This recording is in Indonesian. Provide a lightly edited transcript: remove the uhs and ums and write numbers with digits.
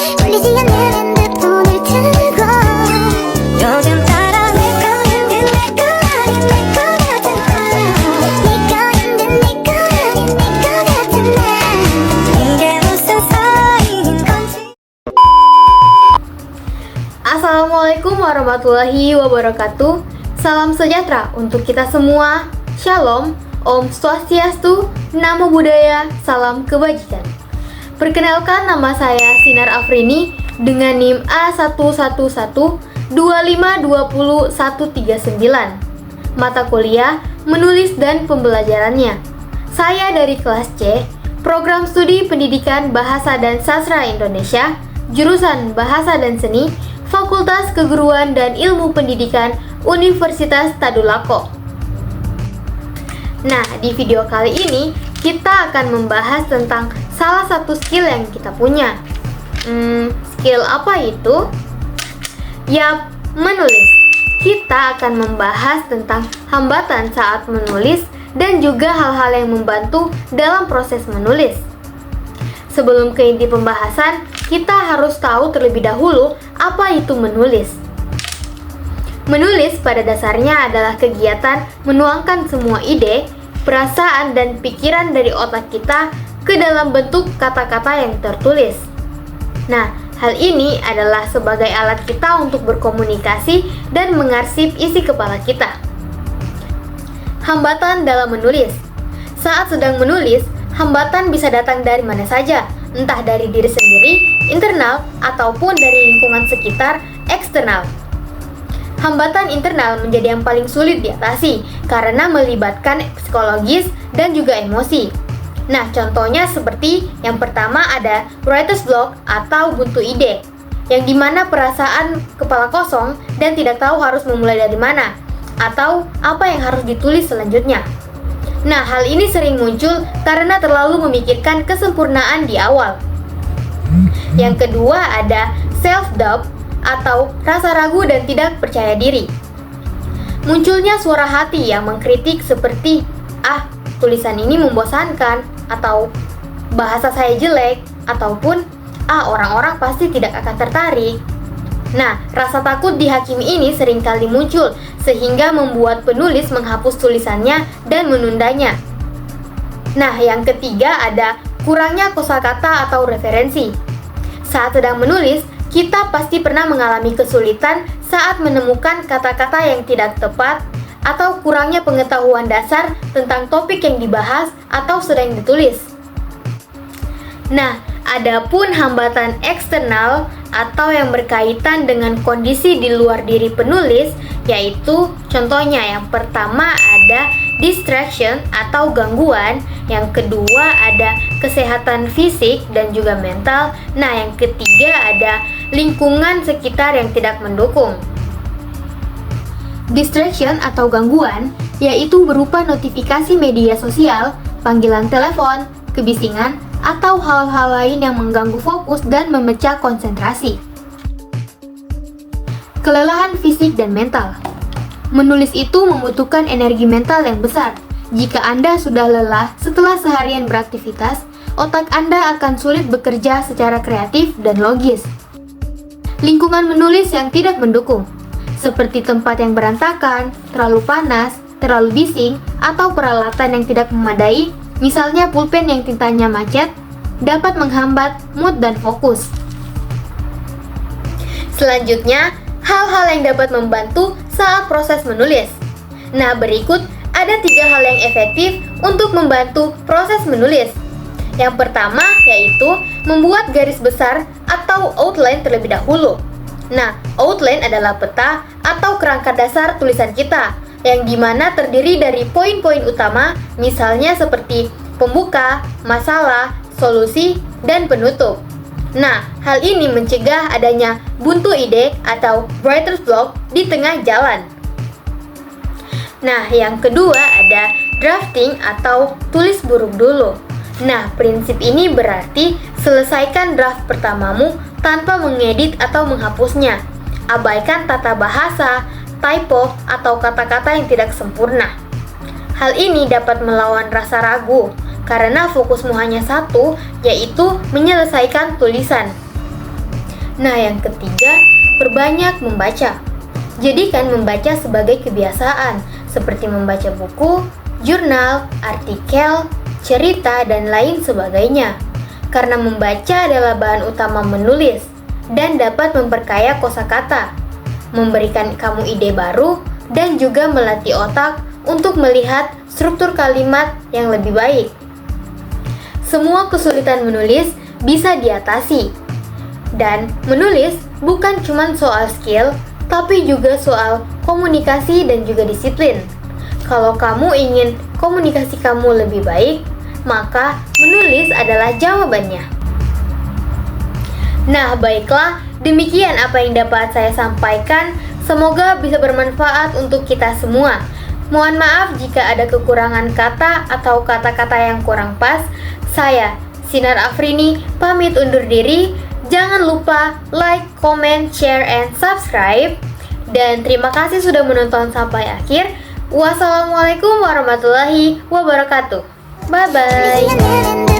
울리지 않는 핸드폰을 들고 요즘 따라 내 거 힘든 내거 아닌 내거 같은 네가 힘든 내거 아닌 내거 같은 이게 무슨 사이인 건지. Assalamualaikum warahmatullahi wabarakatuh. Salam sejahtera untuk kita semua. Shalom, Om Swastiastu, Namo Buddhaya, Salam Kebajikan. Perkenalkan, nama saya Sinar Afrini dengan NIM A1125201139. Mata kuliah menulis dan pembelajarannya. Saya dari kelas C, Program Studi Pendidikan Bahasa dan Sastra Indonesia, jurusan Bahasa dan Seni, Fakultas Keguruan dan Ilmu Pendidikan Universitas Tadulako. Nah, di video kali ini kita akan membahas tentang salah satu skill yang kita punya. Skill apa itu? Yap, menulis. Kita akan membahas tentang hambatan saat menulis dan juga hal-hal yang membantu dalam proses menulis. Sebelum ke inti pembahasan, kita harus tahu terlebih dahulu apa itu menulis. Menulis pada dasarnya adalah kegiatan menuangkan semua ide, perasaan, dan pikiran dari otak kita ke dalam bentuk kata-kata yang tertulis. Nah, hal ini adalah sebagai alat kita untuk berkomunikasi dan mengarsip isi kepala kita. Hambatan dalam menulis. Saat sedang menulis, hambatan bisa datang dari mana saja, entah dari diri sendiri, internal, ataupun dari lingkungan sekitar, eksternal. Hambatan internal menjadi yang paling sulit diatasi karena melibatkan psikologis dan juga emosi. Nah, contohnya seperti yang pertama ada writer's block atau buntu ide, yang dimana perasaan kepala kosong dan tidak tahu harus memulai dari mana atau apa yang harus ditulis selanjutnya. Nah, hal ini sering muncul karena terlalu memikirkan kesempurnaan di awal. Yang kedua ada self-doubt atau rasa ragu dan tidak percaya diri. Munculnya suara hati yang mengkritik seperti, tulisan ini membosankan, atau bahasa saya jelek, ataupun orang-orang pasti tidak akan tertarik. Nah, rasa takut dihakimi ini seringkali muncul sehingga membuat penulis menghapus tulisannya dan menundanya. Nah, yang ketiga ada kurangnya kosakata atau referensi. Saat sedang menulis, kita pasti pernah mengalami kesulitan saat menemukan kata-kata yang tidak tepat atau kurangnya pengetahuan dasar tentang topik yang dibahas atau sedang ditulis. Nah, adapun hambatan eksternal atau yang berkaitan dengan kondisi di luar diri penulis, yaitu contohnya yang pertama ada distraction atau gangguan, yang kedua ada kesehatan fisik dan juga mental, nah yang ketiga ada lingkungan sekitar yang tidak mendukung. Distraction atau gangguan yaitu berupa notifikasi media sosial, panggilan telepon, kebisingan, atau hal-hal lain yang mengganggu fokus dan memecah konsentrasi. Kelelahan fisik dan mental. Menulis itu membutuhkan energi mental yang besar. Jika Anda sudah lelah setelah seharian beraktivitas, otak Anda akan sulit bekerja secara kreatif dan logis. Lingkungan menulis yang tidak mendukung, seperti tempat yang berantakan, terlalu panas, terlalu bising, atau peralatan yang tidak memadai, misalnya pulpen yang tintanya macet, dapat menghambat mood dan fokus. Selanjutnya, hal-hal yang dapat membantu saat proses menulis. Nah, berikut ada 3 hal yang efektif untuk membantu proses menulis. Yang pertama yaitu membuat garis besar atau outline terlebih dahulu. Nah, outline adalah peta atau kerangka dasar tulisan kita, yang dimana terdiri dari poin-poin utama, misalnya seperti pembuka, masalah, solusi, dan penutup. Nah, hal ini mencegah adanya buntu ide atau writer's block di tengah jalan. Nah, yang kedua ada drafting atau tulis buruk dulu. Nah, prinsip ini berarti selesaikan draft pertamamu tanpa mengedit atau menghapusnya. Abaikan tata bahasa, typo, atau kata-kata yang tidak sempurna. Hal ini dapat melawan rasa ragu, karena fokusmu hanya satu, yaitu menyelesaikan tulisan. Nah, yang ketiga, perbanyak membaca. Jadikan membaca sebagai kebiasaan, seperti membaca buku, jurnal, artikel, cerita, dan lain sebagainya. Karena membaca adalah bahan utama menulis dan dapat memperkaya kosakata, memberikan kamu ide baru, dan juga melatih otak untuk melihat struktur kalimat yang lebih baik. Semua kesulitan menulis bisa diatasi. Dan menulis bukan cuma soal skill, tapi juga soal komunikasi dan juga disiplin. Kalau kamu ingin komunikasi kamu lebih baik, maka menulis adalah jawabannya. Nah, baiklah, demikian apa yang dapat saya sampaikan. Semoga bisa bermanfaat untuk kita semua. Mohon maaf jika ada kekurangan kata atau kata-kata yang kurang pas. Saya, Sinar Afrini, pamit undur diri. Jangan lupa like, comment, share, and subscribe. Dan terima kasih sudah menonton sampai akhir. Wassalamualaikum warahmatullahi wabarakatuh. Bye-bye.